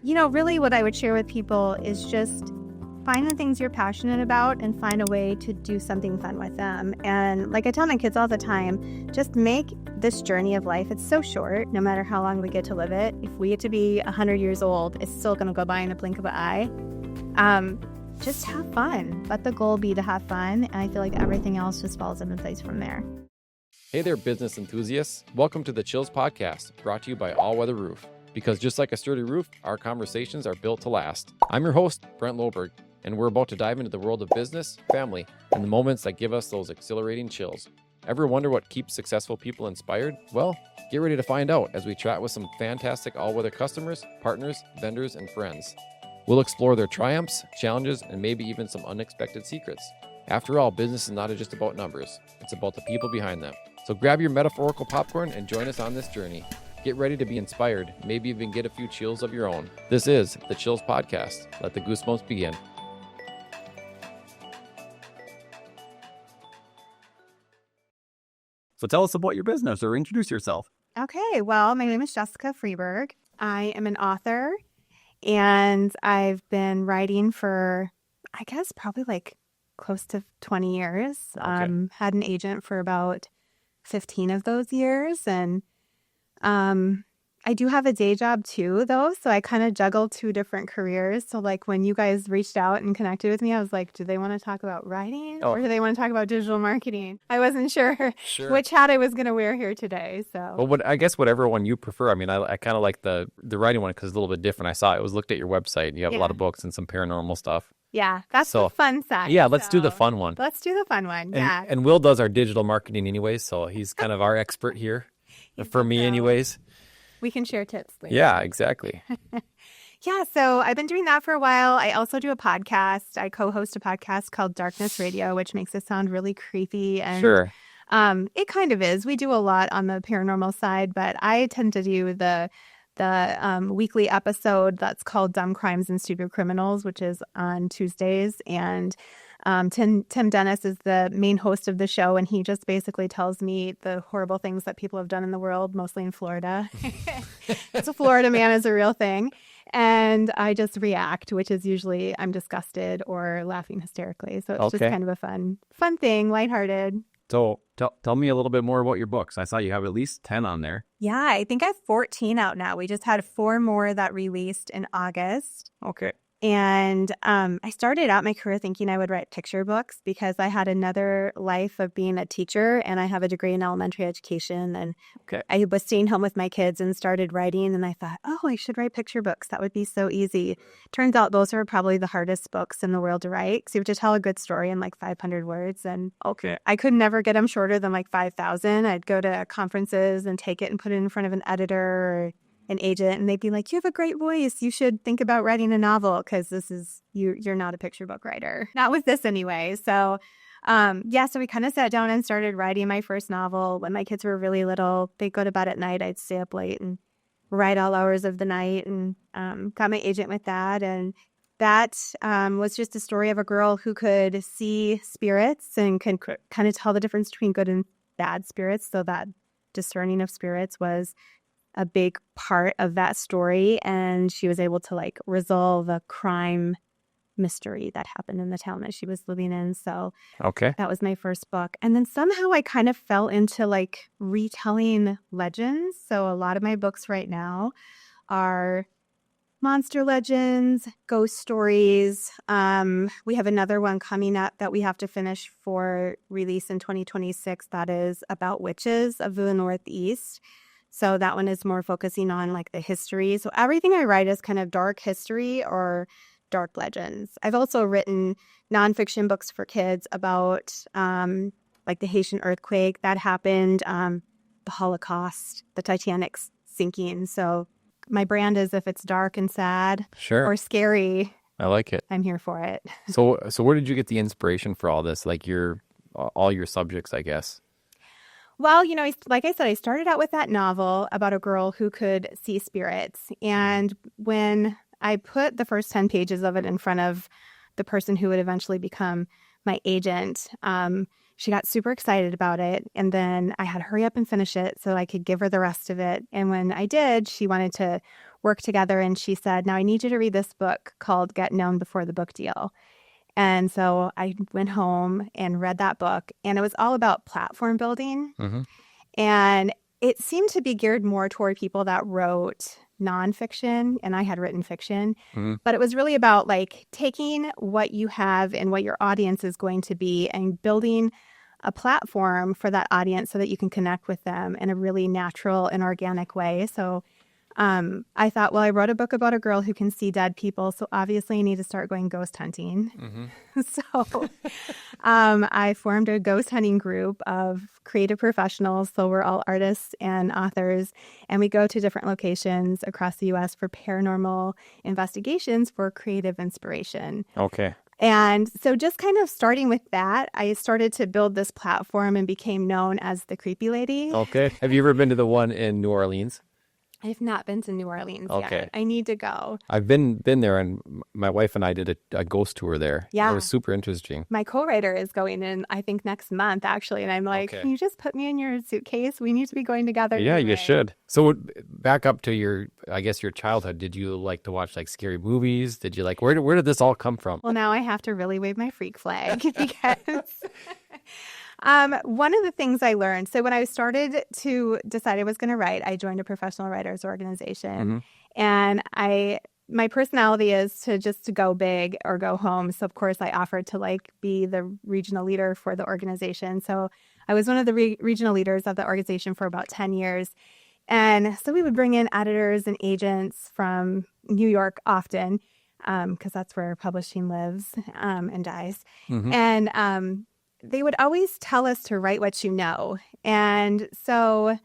Really what I would share with people is just find the things you're passionate about and find a way to do something fun with them. And like I tell my kids all the time, just make this journey of life. It's so short, no matter how long we get to live it. If we get to be 100 years old, it's still going to go by in a blink of an eye. Just have fun. Let the goal be to have fun. And I feel like everything else just falls into place from there. Hey there, business enthusiasts. Welcome to the Chills Podcast, brought to you by All Weather Roof. Because just like a sturdy roof, our conversations are built to last. I'm your host, Brent Loberg, and we're about to dive into the world of business, family, and the moments that give us those exhilarating chills. Ever wonder what keeps successful people inspired? Well, get ready to find out as we chat with some fantastic all-weather customers, partners, vendors, and friends. We'll explore their triumphs, challenges, and maybe even some unexpected secrets. After all, business is not just about numbers. It's about the people behind them. So grab your metaphorical popcorn and join us on this journey. Get ready to be inspired, maybe even get a few chills of your own. This is the Chills Podcast. Let the goosebumps begin. So tell us about your business or introduce yourself. Okay, well, my name is Jessica Freeburg. I am an author, and I've been writing for, I guess, probably like close to 20 years. Okay. Had an agent for about 15 of those years, and I do have a day job too, though, so I kind of juggle two different careers. So like when you guys reached out and connected with me, I was like, do they want to talk about writing or do they want to talk about digital marketing? I wasn't sure which hat I was going to wear here today. So Well, I guess whatever one you prefer. I mean, I kind of like the writing one because it's a little bit different. I saw it. Was looked at your website. And you have a lot of books and some paranormal stuff. Yeah, that's the fun side. Yeah, let's do the fun one. Let's do the fun one. Yeah. And Will does our digital marketing anyways, so he's kind of our expert here. For me, anyways. We can share tips later. Yeah, exactly. Yeah, so I've been doing that for a while. I also do a podcast. I co-host a podcast called Darkness Radio, which makes it sound really creepy. And Sure. It kind of is. We do a lot on the paranormal side, but I tend to do the weekly episode that's called Dumb Crimes and Stupid Criminals, which is on Tuesdays. And Tim Dennis is the main host of the show, and he just basically tells me the horrible things that people have done in the world, mostly in Florida. So Florida man is a real thing. And I just react, which is usually I'm disgusted or laughing hysterically. So it's just kind of a fun thing, lighthearted. So tell me a little bit more about your books. I saw you have at least 10 on there. Yeah, I think I have 14 out now. We just had 4 more that released in August. Okay. And I started out my career thinking I would write picture books because I had another life of being a teacher, and I have a degree in elementary education. And I was staying home with my kids and started writing, and I thought, I should write picture books. That would be so easy. Turns out those are probably the hardest books in the world to write because you have to tell a good story in like 500 words. And I could never get them shorter than like 5,000. I'd go to conferences and take it and put it in front of an editor or an agent, and they'd be like, you have a great voice. You should think about writing a novel because this is, you're not a picture book writer. Not with this anyway. So, so we kind of sat down and started writing my first novel when my kids were really little. They'd go to bed at night. I'd stay up late and write all hours of the night, and got my agent with that. And that was just a story of a girl who could see spirits and can kind of tell the difference between good and bad spirits. So that discerning of spirits was a big part of that story, and she was able to like resolve a crime mystery that happened in the town that she was living in. So that was my first book. And then somehow I kind of fell into like retelling legends. So a lot of my books right now are monster legends, ghost stories. We have another one coming up that we have to finish for release in 2026 that is about witches of the Northeast. So that one is more focusing on like the history. So everything I write is kind of dark history or dark legends. I've also written nonfiction books for kids about like the Haitian earthquake that happened, the Holocaust, the Titanic sinking. So my brand is if it's dark and sad or scary. I like it. I'm here for it. So where did you get the inspiration for all this? Like all your subjects, I guess. Well, like I said, I started out with that novel about a girl who could see spirits. And when I put the first 10 pages of it in front of the person who would eventually become my agent, she got super excited about it. And then I had to hurry up and finish it so I could give her the rest of it. And when I did, she wanted to work together. And she said, now I need you to read this book called Get Known Before the Book Deal. And so I went home and read that book. And it was all about platform building. Mm-hmm. And it seemed to be geared more toward people that wrote nonfiction, and I had written fiction. Mm-hmm. But it was really about like taking what you have and what your audience is going to be and building a platform for that audience so that you can connect with them in a really natural and organic way. So I thought, well, I wrote a book about a girl who can see dead people, so obviously I need to start going ghost hunting. Mm-hmm. So I formed a ghost hunting group of creative professionals. So we're all artists and authors, and we go to different locations across the U.S. for paranormal investigations for creative inspiration. Okay. And so just kind of starting with that, I started to build this platform and became known as the Creepy Lady. Okay. Have you ever been to the one in New Orleans? I've not been to New Orleans yet. I need to go. I've been there, and my wife and I did a ghost tour there. Yeah. It was super interesting. My co-writer is going in, I think, next month, actually. And I'm like, Can you just put me in your suitcase? We need to be going together. Yeah, anyway. you should. So back up to your childhood. Did you like to watch like scary movies? Did you like, where did this all come from? Well, now I have to really wave my freak flag because... one of the things I learned, so when I started to decide I was going to write, I joined a professional writers organization. Mm-hmm. And my personality is to go big or go home. So of course I offered to like be the regional leader for the organization. So I was one of the regional leaders of the organization for about 10 years. And so we would bring in editors and agents from New York often, because that's where publishing lives and dies. Mm-hmm. And they would always tell us to write what you know. And so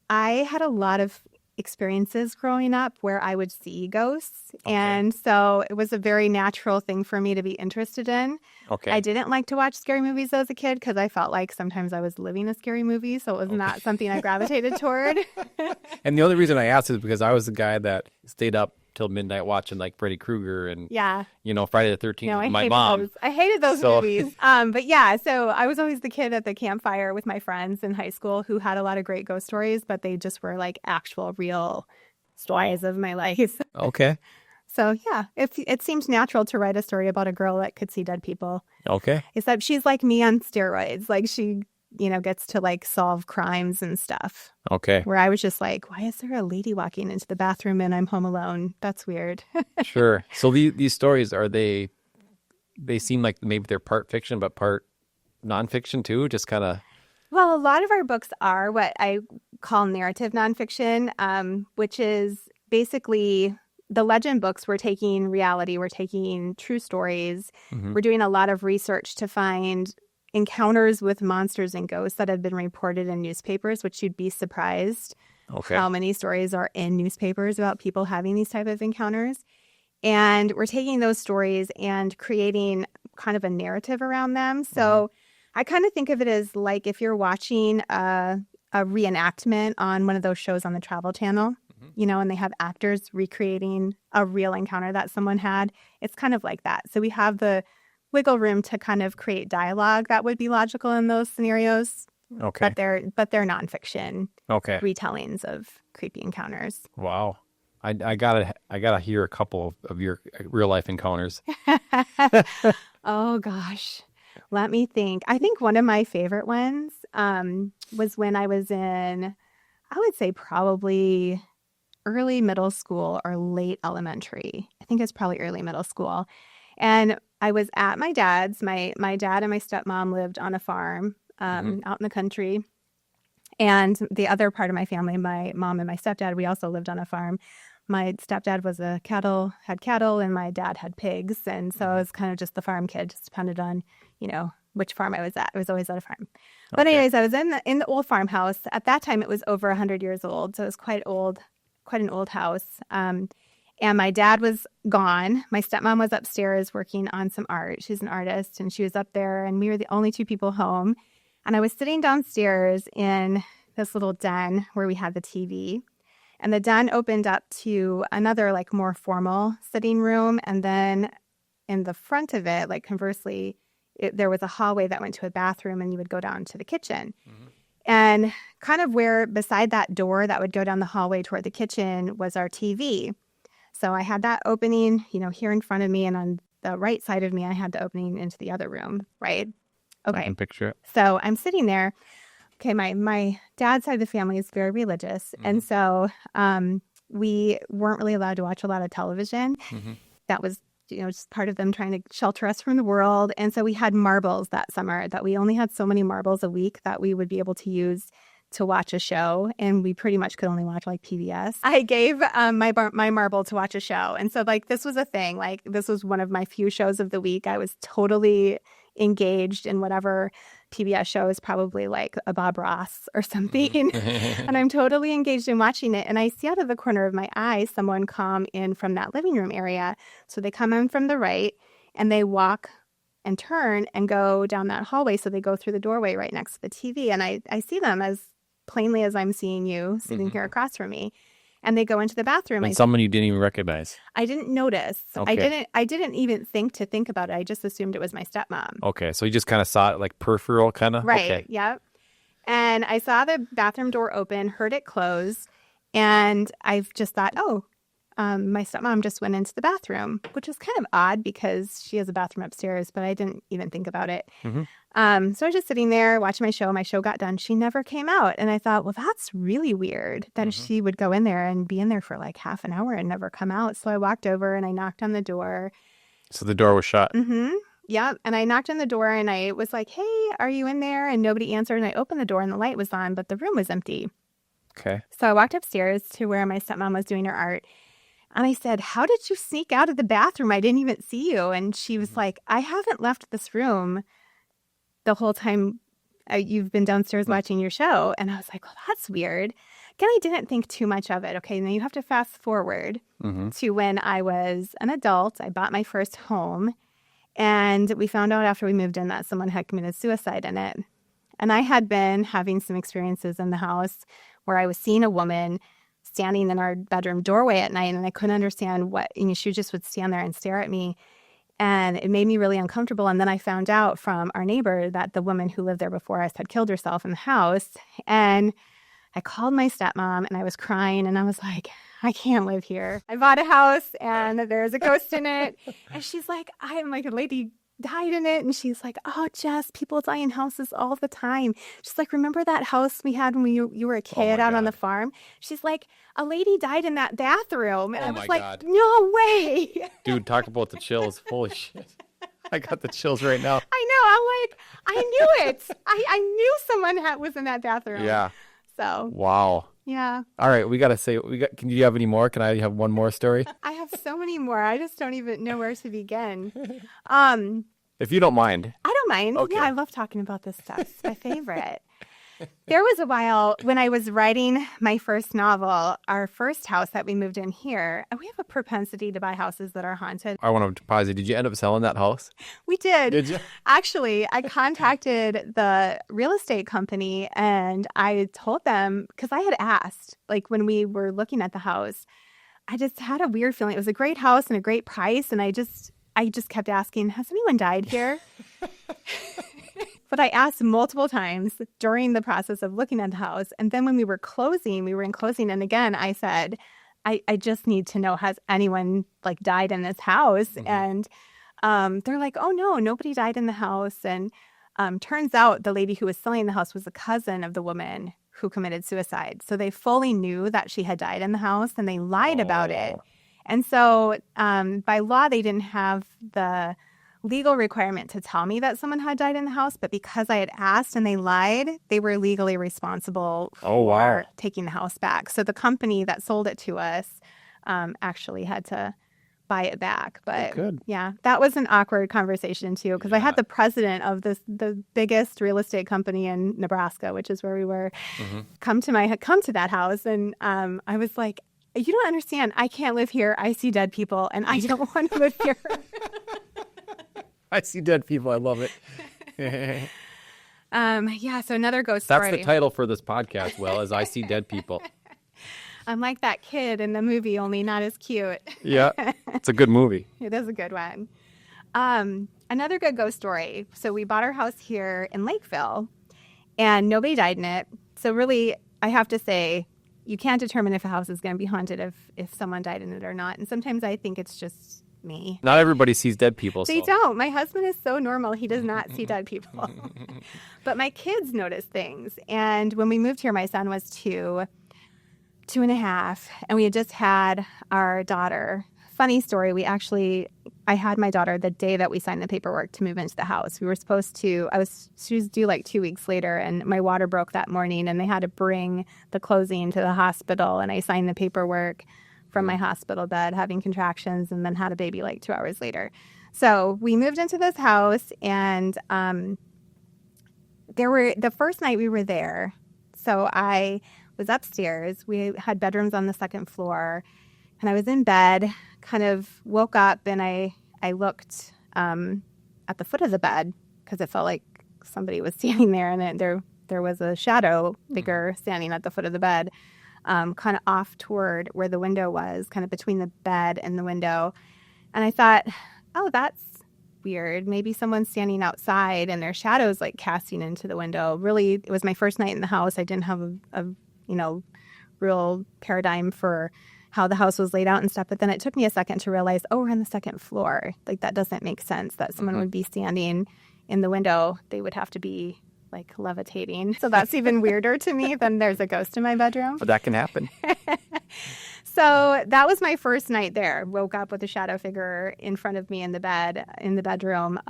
I had a lot of experiences growing up where I would see ghosts. Okay. And so it was a very natural thing for me to be interested in. Okay. I didn't like to watch scary movies as a kid because I felt like sometimes I was living a scary movie. So it was not something I gravitated toward. And the only reason I asked is because I was the guy that stayed up till midnight watching like Freddy Krueger and Friday the 13th with my mom. I hated those movies. But yeah, so I was always the kid at the campfire with my friends in high school who had a lot of great ghost stories, but they just were like actual real stories of my life. Okay. So yeah, it seemed natural to write a story about a girl that could see dead people. Okay. Except she's like me on steroids. Like she gets to like solve crimes and stuff. Okay. Where I was just like, why is there a lady walking into the bathroom and I'm home alone? That's weird. Sure. So these stories, they seem like maybe they're part fiction, but part nonfiction too? Just kind of... Well, a lot of our books are what I call narrative nonfiction, which is basically the legend books. We're taking reality. We're taking true stories. Mm-hmm. We're doing a lot of research to find encounters with monsters and ghosts that have been reported in newspapers, which you'd be surprised how many stories are in newspapers about people having these type of encounters. And we're taking those stories and creating kind of a narrative around them. So I kind of think of it as like if you're watching a reenactment on one of those shows on the Travel Channel, and they have actors recreating a real encounter that someone had. It's kind of like that. So we have the wiggle room to kind of create dialogue that would be logical in those scenarios. Okay. But they're nonfiction. Okay. Retellings of creepy encounters. Wow. I gotta hear a couple of your real life encounters. Oh gosh. Let me think. I think one of my favorite ones was when I was in, I would say probably early middle school or late elementary. I think it's probably early middle school. And I was at my dad's. My dad and my stepmom lived on a farm out in the country. And the other part of my family, my mom and my stepdad, we also lived on a farm. My stepdad had cattle, and my dad had pigs. And so I was kind of just the farm kid, just depended on, which farm I was at. I was always at a farm. Okay. But anyways, I was in the old farmhouse. At that time, it was over 100 years old. So it was quite an old house. And my dad was gone. My stepmom was upstairs working on some art. She's an artist, and she was up there, and we were the only two people home. And I was sitting downstairs in this little den where we had the TV. And the den opened up to another, like, more formal sitting room. And then in the front of it, like, conversely, there was a hallway that went to a bathroom, and you would go down to the kitchen. And kind of where beside that door that would go down the hallway toward the kitchen was our TV. So I had that opening, here in front of me, and on the right side of me, I had the opening into the other room, right? Okay. I can picture it. So I'm sitting there. Okay, my dad's side of the family is very religious. And so we weren't really allowed to watch a lot of television. That was, just part of them trying to shelter us from the world. And so we had marbles that summer, that we only had so many marbles a week that we would be able to use to watch a show. And we pretty much could only watch like PBS. I gave my marble to watch a show. And so this was a thing. This was one of my few shows of the week. I was totally engaged in whatever PBS show is, probably like a Bob Ross or something. And I'm totally engaged in watching it. And I see out of the corner of my eye someone come in from that living room area. So they come in from the right and they walk and turn and go down that hallway. So they go through the doorway right next to the TV. And I see them as plainly as I'm seeing you sitting here across from me. And they go into the bathroom. And someone you didn't even recognize. I didn't notice. Okay. I didn't even think about it. I just assumed it was my stepmom. Okay. So you just kind of saw it like peripheral kind of? Right. Okay. Yep. And I saw the bathroom door open, heard it close. And I've just thought, my stepmom just went into the bathroom, which is kind of odd because she has a bathroom upstairs, but I didn't even think about it. So I was just sitting there watching my show. My show got done. She never came out. And I thought, well, that's really weird that she would go in there and be in there for like half an hour and never come out. So I walked over and I knocked on the door. So the door was shut. Yep. And I knocked on the door and I was like, hey, are you in there? And nobody answered. And I opened the door and the light was on, but the room was empty. Okay. So I walked upstairs to where my stepmom was doing her art. And I said, how did you sneak out of the bathroom? I didn't even see you. And she was like, I haven't left this room the whole time you've been downstairs watching your show. And I was like, well, that's weird. Again, I didn't think too much of it. Okay, now you have to fast forward to when I was an adult. I bought my first home. And we found out after we moved in that someone had committed suicide in it. And I had been having some experiences in the house where I was seeing a woman standing in our bedroom doorway at night, and I couldn't understand what, she just would stand there and stare at me. And it made me really uncomfortable. And then I found out from our neighbor that the woman who lived there before us had killed herself in the house. And I called my stepmom and I was crying and I was like, I can't live here. I bought a house and there's a ghost in it. And she's like, I'm like, a lady died in it. And she's like, oh, Jess, people die in houses all the time. She's like, remember that house we had when you were a kid out on the farm? She's like, a lady died in that bathroom. And I was like, no way. Dude, talk about the chills. Holy shit. I got the chills right now. I know. I'm like, I knew it. I knew someone was in that bathroom. Yeah. So. Wow. Yeah. All right. Can you have any more? Can I have one more story? I have so many more. I just don't even know where to begin. If you don't mind. I don't mind. Okay. Yeah, I love talking about this stuff. It's my favorite. There was a while when I was writing my first novel, our first house that we moved in here, and we have a propensity to buy houses that are haunted. I want to pause you. Did you end up selling that house? We did. Did you? Actually, I contacted the real estate company and I told them, because I had asked, like when we were looking at the house, I just had a weird feeling. It was a great house and a great price. And I just kept asking, has anyone died here? But I asked multiple times during the process of looking at the house. And then when we were in closing. And again, I said, I just need to know, has anyone like died in this house? And they're like, oh, no, nobody died in the house. And turns out the lady who was selling the house was a cousin of the woman who committed suicide. So they fully knew that she had died in the house and they lied about it. And so by law, they didn't have the legal requirement to tell me that someone had died in the house. But because I had asked and they lied, they were legally responsible for taking the house back. So the company that sold it to us actually had to buy it back. But yeah, that was an awkward conversation too, because I had the president of the biggest real estate company in Nebraska, which is where we were, come to that house. And I was like, you don't understand. I can't live here. I see dead people and I don't want to live here. I see dead people. I love it. Yeah, so another ghost story. That's the title for this podcast, is I See Dead People. I'm like that kid in the movie, only not as cute. Yeah, it's a good movie. It is a good one. Another good ghost story. So we bought our house here in Lakeville, and nobody died in it. So really, I have to say, you can't determine if a house is going to be haunted if someone died in it or not. And sometimes I think it's just me. Not everybody sees dead people. They don't. My husband is so normal. He does not see dead people. But my kids notice things. And when we moved here, my son was 2.5, and we had just had our daughter. Funny story, I had my daughter the day that we signed the paperwork to move into the house. We were supposed to, she was due like 2 weeks later, and my water broke that morning, and they had to bring the closing to the hospital, and I signed the paperwork from my hospital bed, having contractions, and then had a baby like 2 hours later. So we moved into this house, and the first night we were there, so I was upstairs. We had bedrooms on the second floor, and I was in bed, kind of woke up, and I looked at the foot of the bed because it felt like somebody was standing there, and there was a shadow figure standing at the foot of the bed, kind of off toward where the window was, kind of between the bed and the window. And I thought, oh, that's weird. Maybe someone's standing outside and their shadow's like casting into the window. Really, it was my first night in the house. I didn't have a real paradigm for how the house was laid out and stuff. But then it took me a second to realize, oh, we're on the second floor. Like, that doesn't make sense that someone would be standing in the window. They would have to be like levitating. So that's even weirder to me than there's a ghost in my bedroom. But that can happen. So that was my first night there. Woke up with a shadow figure in front of me in the bedroom.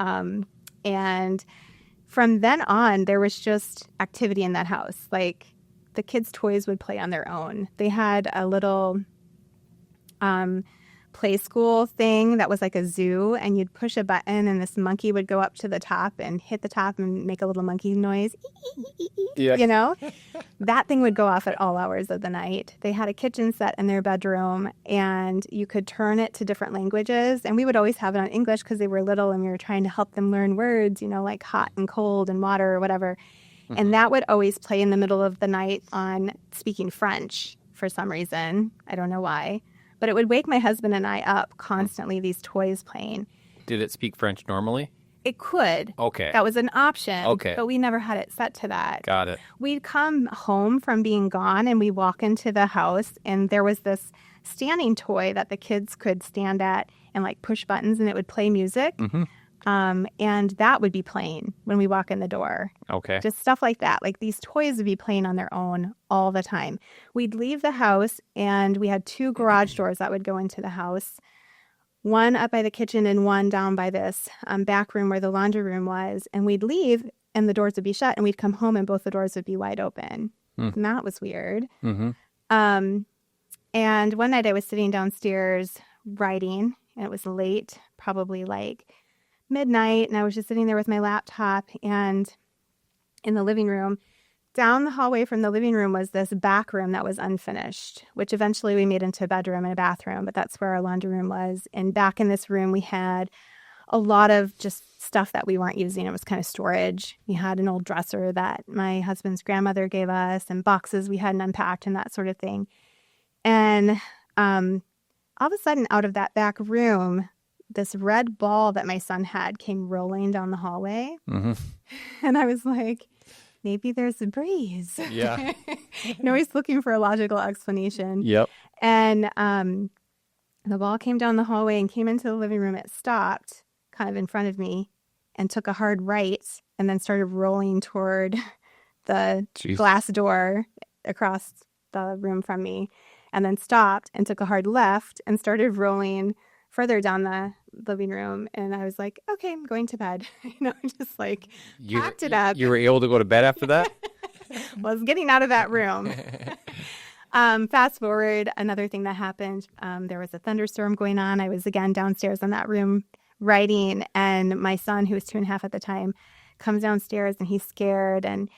And from then on, there was just activity in that house. Like, the kids' toys would play on their own. They had a little play school thing that was like a zoo, and you'd push a button and this monkey would go up to the top and hit the top and make a little monkey noise. Yeah. That thing would go off at all hours of the night. They had a kitchen set in their bedroom, and you could turn it to different languages, and we would always have it on English because they were little and we were trying to help them learn words, like hot and cold and water or whatever. And that would always play in the middle of the night on speaking French for some reason. I don't know why. But it would wake my husband and I up constantly, these toys playing. Did it speak French normally? It could. Okay. That was an option. Okay. But we never had it set to that. Got it. We'd come home from being gone, and we walk into the house, and there was this standing toy that the kids could stand at and like push buttons, and it would play music. And that would be playing when we walk in the door. Okay. Just stuff like that. Like, these toys would be playing on their own all the time. We'd leave the house, and we had 2 garage doors that would go into the house. One up by the kitchen and one down by this back room where the laundry room was. And we'd leave, and the doors would be shut, and we'd come home, and both the doors would be wide open. And that was weird. And one night I was sitting downstairs writing, and it was late, probably like midnight, and I was just sitting there with my laptop, and in the living room, down the hallway from the living room was this back room that was unfinished, which eventually we made into a bedroom and a bathroom, but that's where our laundry room was. And back in this room, we had a lot of just stuff that we weren't using. It was kind of storage. We had an old dresser that my husband's grandmother gave us, and boxes we hadn't unpacked and that sort of thing. And all of a sudden, out of that back room, this red ball that my son had came rolling down the hallway. And I was like, maybe there's a breeze. Yeah. He's looking for a logical explanation. Yep. And the ball came down the hallway and came into the living room. It stopped kind of in front of me and took a hard right, and then started rolling toward the glass door across the room from me, and then stopped and took a hard left and started rolling further down the living room. And I was like, okay, I'm going to bed. Just like packed it up. You were able to go to bed after that? Well, I was getting out of that room. Fast forward, another thing that happened, there was a thunderstorm going on. I was again downstairs in that room writing, and my son, who was 2.5 at the time, comes downstairs, and he's scared, and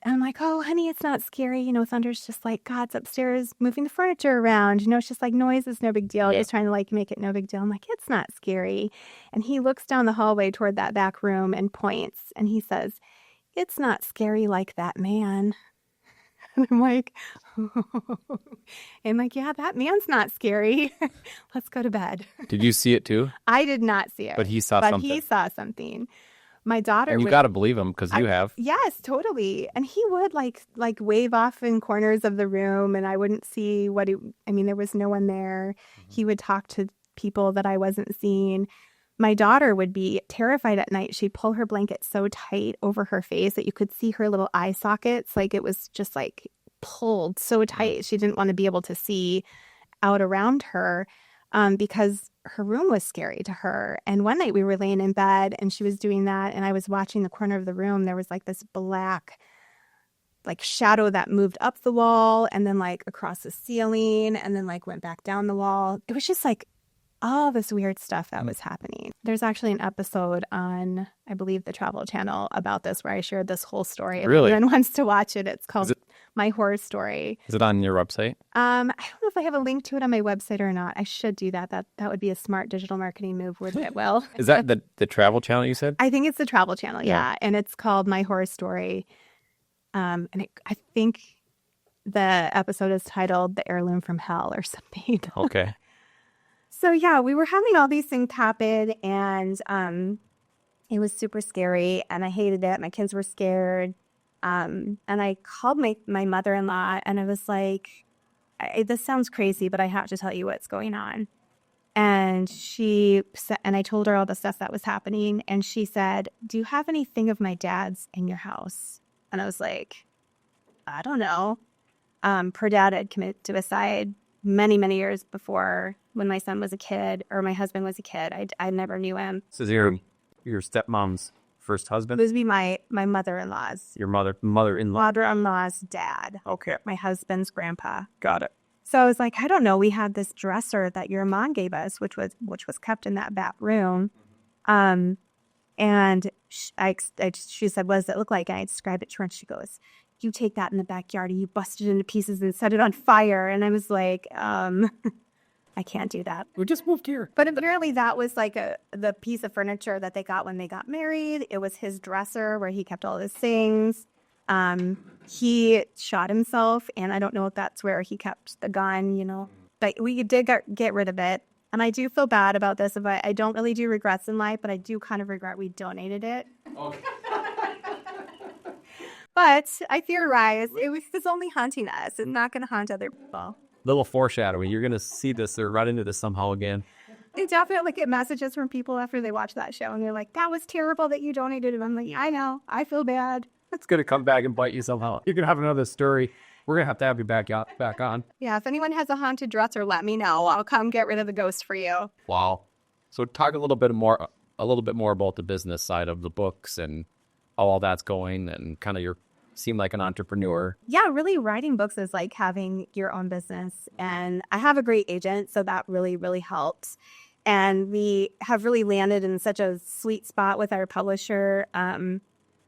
I'm like, oh, honey, it's not scary. Thunder's just like God's upstairs moving the furniture around. It's just like noise. It's no big deal. Yeah. He's trying to like make it no big deal. I'm like, it's not scary. And he looks down the hallway toward that back room and points, and he says, it's not scary like that man. And I'm like, yeah, that man's not scary. Let's go to bed. Did you see it too? I did not see it. But he saw something. He saw something. My daughter And you got to believe him because you have. Yes, totally. And he would like wave off in corners of the room, and I wouldn't see there was no one there. Mm-hmm. He would talk to people that I wasn't seeing. My daughter would be terrified at night. She'd pull her blanket so tight over her face that you could see her little eye sockets. Like it was just like pulled so tight. She didn't want to be able to see out around her because her room was scary to her. And one night we were laying in bed and she was doing that, and I was watching the corner of the room. There was like this black like shadow that moved up the wall and then like across the ceiling and then like went back down the wall. It was just like all this weird stuff that was happening. There's actually an episode on, I believe, the Travel Channel about this where I shared this whole story. Really? If anyone wants to watch it, it's called My Horror Story. Is it on your website? I don't know if I have a link to it on my website or not. I should do that. That would be a smart digital marketing move, wouldn't it? Well, is that the Travel Channel you said? I think it's the Travel Channel, yeah. And it's called My Horror Story. I think the episode is titled The Heirloom from Hell or something. Okay. So yeah, we were having all these things happen, and it was super scary, and I hated it. My kids were scared. And I called my mother-in-law, and I was like, this sounds crazy, but I have to tell you what's going on. And I told her all the stuff that was happening, and she said, do you have anything of my dad's in your house? And I was like, I don't know. Her dad had committed suicide many, many years before, when my son was a kid, or my husband was a kid. I never knew him. So is your stepmom's first husband? It would be my mother-in-law's. Your mother-in-law? Mother-in-law's dad. Okay. My husband's grandpa. Got it. So I was like, I don't know. We had this dresser that your mom gave us, which was kept in that back room. And she said, what does it look like? And I described it to her, and she goes, you take that in the backyard and you bust it into pieces and set it on fire. And I was like, I can't do that. We just moved here. But apparently that was like the piece of furniture that they got when they got married. It was his dresser where he kept all his things. He shot himself, and I don't know if that's where he kept the gun, But we did get rid of it. And I do feel bad about this. I don't really do regrets in life, but I do kind of regret we donated it. Okay. But I theorize it was only haunting us. It's not going to haunt other people. Little foreshadowing. You're going to see this or run into this somehow again. I definitely get messages from people after they watch that show, and they're like, that was terrible that you donated it. I'm like, I know. I feel bad. It's going to come back and bite you somehow. You're going to have another story. We're going to have you back on. Yeah, if anyone has a haunted dresser, let me know. I'll come get rid of the ghost for you. Wow. So talk a little bit more about the business side of the books and how all that's going, and kind of seem like an entrepreneur. Yeah, really writing books is like having your own business. And I have a great agent, so that really, really helps. And we have really landed in such a sweet spot with our publisher. I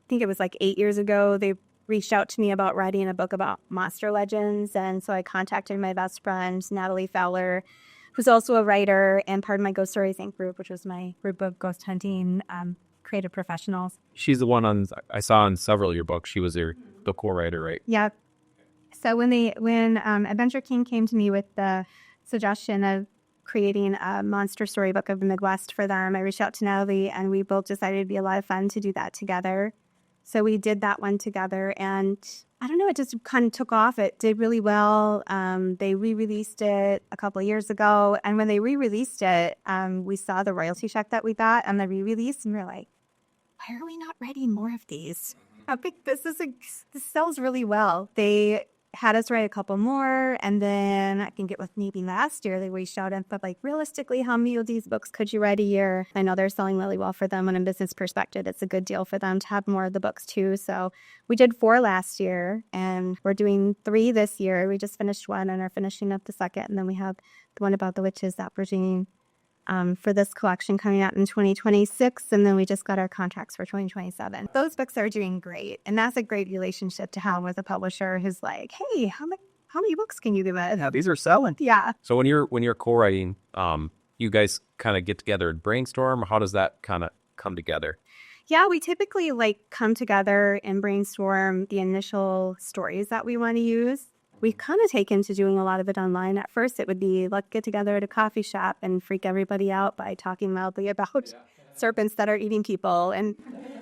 think it was like 8 years ago, they reached out to me about writing a book about monster legends. And so I contacted my best friend, Natalie Fowler, who's also a writer and part of my Ghost Stories Inc. group, which was my group of ghost hunting creative professionals. She's the one I saw on several of your books. She was the co-writer, right? Yeah. So when Adventure King came to me with the suggestion of creating a monster storybook of the Midwest for them, I reached out to Natalie, and we both decided it'd be a lot of fun to do that together. So we did that one together, and I don't know, it just kind of took off. It did really well. They re-released it a couple of years ago, and when they re-released it, we saw the royalty check that we got on the re-release, and we were like, why are we not writing more of these? I think this sells really well. They had us write a couple more, and then I think it was maybe last year they reached out and said, like, realistically, how many of these books could you write a year? I know they're selling really well for them on a business perspective. It's a good deal for them to have more of the books too. So we did 4 last year, and we're doing 3 this year. We just finished 1 and are finishing up the 2nd, and then we have the one about the witches that we're doing for this collection coming out in 2026, and then we just got our contracts for 2027. Those books are doing great, and that's a great relationship to have with a publisher who's like, hey, how many books can you give us? Yeah, these are selling. Yeah. So when you're co-writing, you guys kind of get together and brainstorm. How does that kind of come together? Yeah, we typically like come together and brainstorm the initial stories that we want to use. We kind of taken to doing a lot of it online. At first, it would be let's get together at a coffee shop and freak everybody out by talking loudly about serpents that are eating people and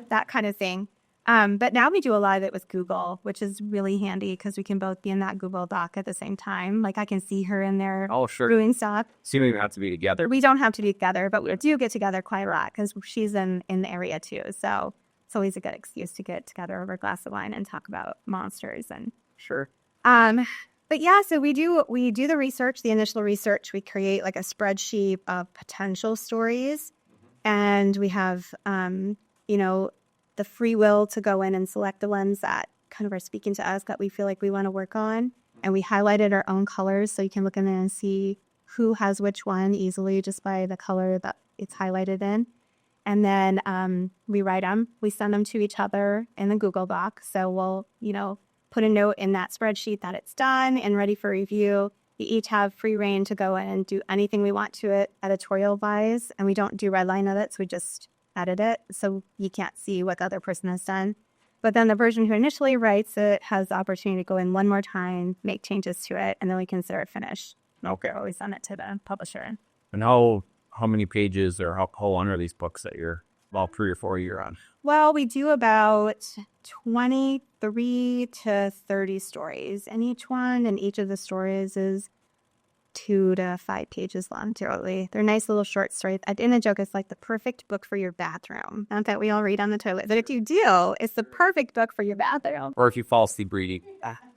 that kind of thing. But now we do a lot of it with Google, which is really handy because we can both be in that Google Doc at the same time. Like I can see her in there doing stuff. So you don't even have to be together. We don't have to be together, but we do get together quite a lot because she's in the area too. So it's always a good excuse to get together over a glass of wine and talk about monsters and but yeah, so we do the research, the initial research. We create like a spreadsheet of potential stories, and we have the free will to go in and select the ones that kind of are speaking to us that we feel like we want to work on. And we highlighted our own colors so you can look in there and see who has which one easily just by the color that it's highlighted in. And then we write them. We send them to each other in the Google Doc. So we'll, put a note in that spreadsheet that it's done and ready for review. We each have free reign to go in and do anything we want to it editorial-wise. And we don't do redline edits. We just edit it so you can't see what the other person has done. But then the version who initially writes it has the opportunity to go in one more time, make changes to it, and then we consider it finished. Okay. Always send it to the publisher. And how many pages or how long are these books that you're about 3 or 4 year on? Well, we do about 23 to 30 stories in each one, and each of the stories is 2 to 5 pages long, generally. They're nice little short stories. In a joke, it's like the perfect book for your bathroom. Not that we all read on the toilet, but if you do, it's the perfect book for your bathroom. Or if you fall asleep reading,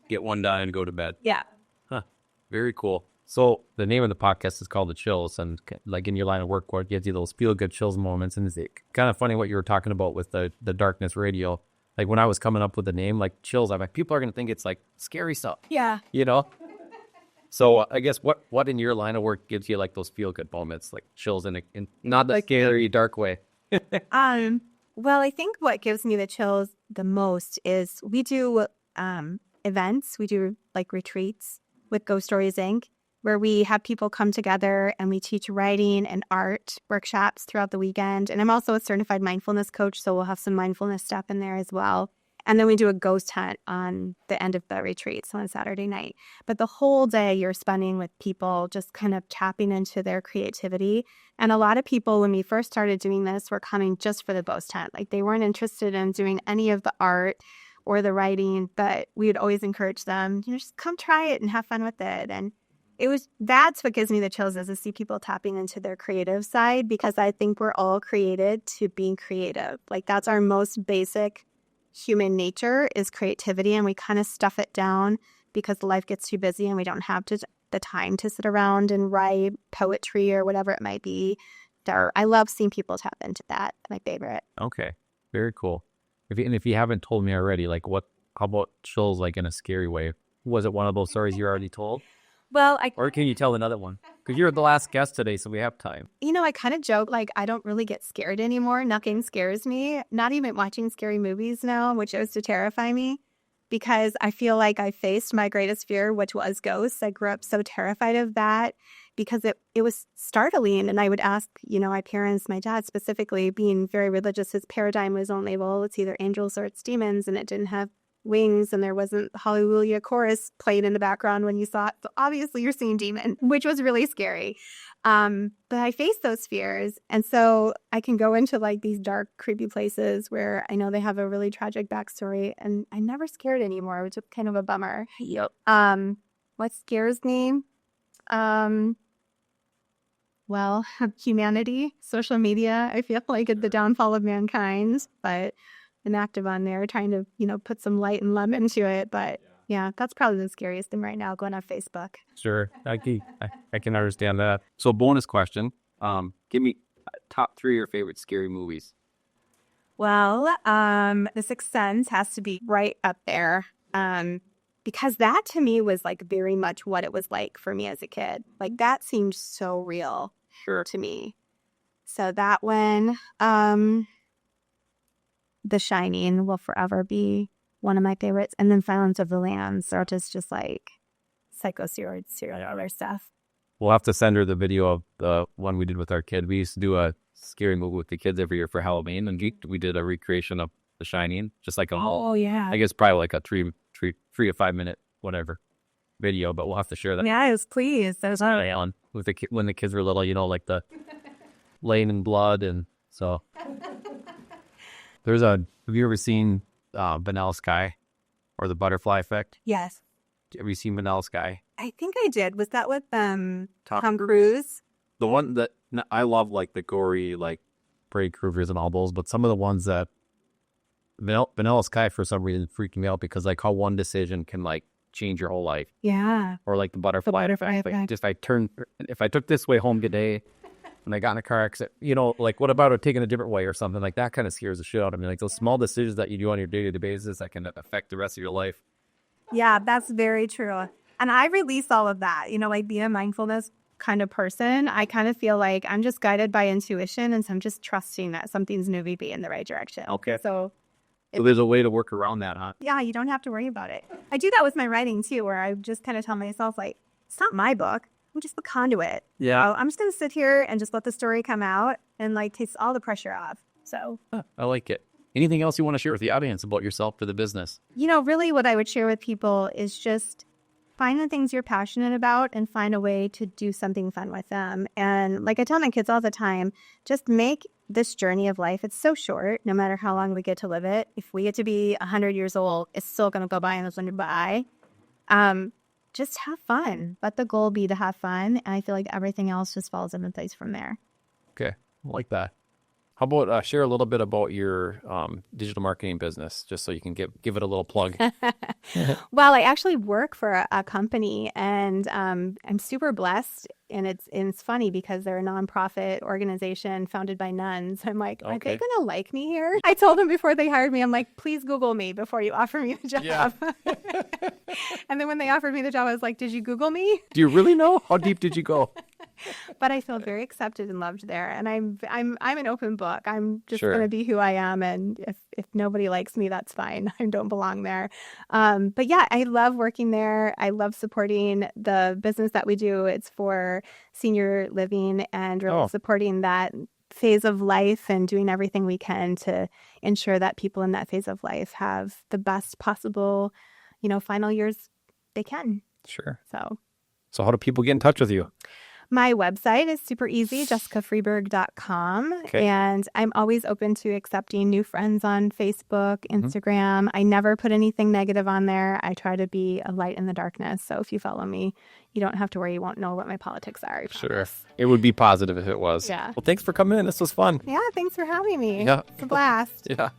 get one done and go to bed. Yeah. Huh. Very cool. So the name of the podcast is called The Chills, and like in your line of work, what gives you those feel-good chills moments. And it's kind of funny what you were talking about with the darkness radio. Like when I was coming up with the name, like chills, I'm like, people are going to think it's like scary stuff. Yeah. So I guess what in your line of work gives you like those feel-good moments, like chills in not the scary, dark way? Well, I think what gives me the chills the most is we do events. We do like retreats with Ghost Stories Inc., where we have people come together and we teach writing and art workshops throughout the weekend. And I'm also a certified mindfulness coach, so we'll have some mindfulness stuff in there as well. And then we do a ghost hunt on the end of the retreat, so on Saturday night. But the whole day you're spending with people just kind of tapping into their creativity. And a lot of people, when we first started doing this, were coming just for the ghost hunt. Like they weren't interested in doing any of the art or the writing, but we would always encourage them, just come try it and have fun with it. And that's what gives me the chills, is to see people tapping into their creative side, because I think we're all created to be creative. Like that's our most basic human nature, is creativity, and we kind of stuff it down because life gets too busy and we don't have the time to sit around and write poetry or whatever it might be. I love seeing people tap into that. My favorite. Okay, very cool. If you haven't told me already, like how about chills like in a scary way? Was it one of those stories you already told? Well, or can you tell another one? Because you're the last guest today, so we have time. I kind of joke, like, I don't really get scared anymore. Nothing scares me. Not even watching scary movies now, which used to terrify me, because I feel like I faced my greatest fear, which was ghosts. I grew up so terrified of that because it was startling. And I would ask, my parents, my dad specifically, being very religious, his paradigm was only, well, it's either angels or it's demons, and it didn't have wings, and there wasn't Hallelujah chorus playing in the background when you saw it. So obviously you're seeing demon, which was really scary. But I faced those fears. And so I can go into like these dark, creepy places where I know they have a really tragic backstory, and I'm never scared anymore, which is kind of a bummer. Yep. What scares me? Well, humanity, social media. I feel like it's the downfall of mankind, but I'm active on there trying to, put some light and love into it. But yeah, that's probably the scariest thing right now, going on Facebook. Sure. I can understand that. So bonus question, give me top 3 of your favorite scary movies. Well, The Sixth Sense has to be right up there. Because that to me was like very much what it was like for me as a kid. Like that seemed so real to me. So that one, The Shining will forever be one of my favorites. And then Silence of the Lambs, or just like psycho serial killer stuff. We'll have to send her the video of the one we did with our kid. We used to do a scary movie with the kids every year for Halloween, and we did a recreation of The Shining, just like I guess probably like a 3 to 5 minute whatever video, but we'll have to share that. Yes, please. That was On with when the kids were little, like the laying in blood, and so have you ever seen Vanilla Sky or the Butterfly Effect? Yes. Have you seen Vanilla Sky? I think I did. Was that with Tom Cruise? The one that I love, like the gory, like Freddy Krueger's and all those, but some of the ones that Vanilla Sky for some reason freaked me out because like how one decision can like change your whole life. Yeah. Or like the Butterfly Effect. If I took this way home today and I got in a car accident, like what about taking a different way or something like that? Kind of scares the shit out of me. Like those small decisions that you do on your day-to-day basis that can affect the rest of your life. Yeah, that's very true. And I release all of that, like being a mindfulness kind of person. I kind of feel like I'm just guided by intuition. And so I'm just trusting that something's moving me in the right direction. Okay. So there's a way to work around that, huh? Yeah, you don't have to worry about it. I do that with my writing too, where I just kind of tell myself like, it's not my book. I'm just the conduit. Yeah. So I'm just going to sit here and just let the story come out and like takes all the pressure off. So I like it. Anything else you want to share with the audience about yourself for the business? Really what I would share with people is just find the things you're passionate about and find a way to do something fun with them. And like I tell my kids all the time, just make this journey of life. It's so short, no matter how long we get to live it. If we get to be 100 years old, it's still going to go by and it's going to by. Just have fun. Let the goal be to have fun. And I feel like everything else just falls into place from there. Okay. I like that. How about share a little bit about your digital marketing business, just so you can give it a little plug? Well, I actually work for a company, and I'm super blessed. And it's funny because they're a nonprofit organization founded by nuns. I'm like, are they going to like me here? I told them before they hired me, I'm like, please Google me before you offer me the job. Yeah. And then when they offered me the job, I was like, did you Google me? Do you really know? How deep did you go? But I feel very accepted and loved there, and I'm an open book. I'm just Sure. going to be who I am, and if nobody likes me, that's fine. I don't belong there. But yeah, I love working there. I love supporting the business that we do. It's for senior living and really supporting that phase of life and doing everything we can to ensure that people in that phase of life have the best possible, final years they can. Sure. So how do people get in touch with you? My website is super easy, jessicafreeburg.com. Okay. And I'm always open to accepting new friends on Facebook, Instagram. I never put anything negative on there. I try to be a light in the darkness. So if you follow me, you don't have to worry. You won't know what my politics are. Sure. It would be positive if it was. Yeah. Well, thanks for coming in. This was fun. Yeah, thanks for having me. Yeah. It's a blast. Yeah.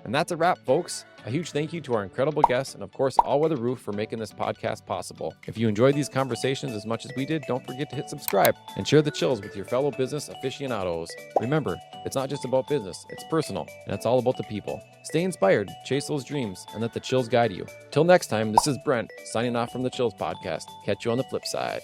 And that's a wrap, folks. A huge thank you to our incredible guests and, of course, All Weather Roof for making this podcast possible. If you enjoyed these conversations as much as we did, don't forget to hit subscribe and share the chills with your fellow business aficionados. Remember, it's not just about business, it's personal, and it's all about the people. Stay inspired, chase those dreams, and let the chills guide you. Till next time, this is Brent, signing off from the Chills Podcast. Catch you on the flip side.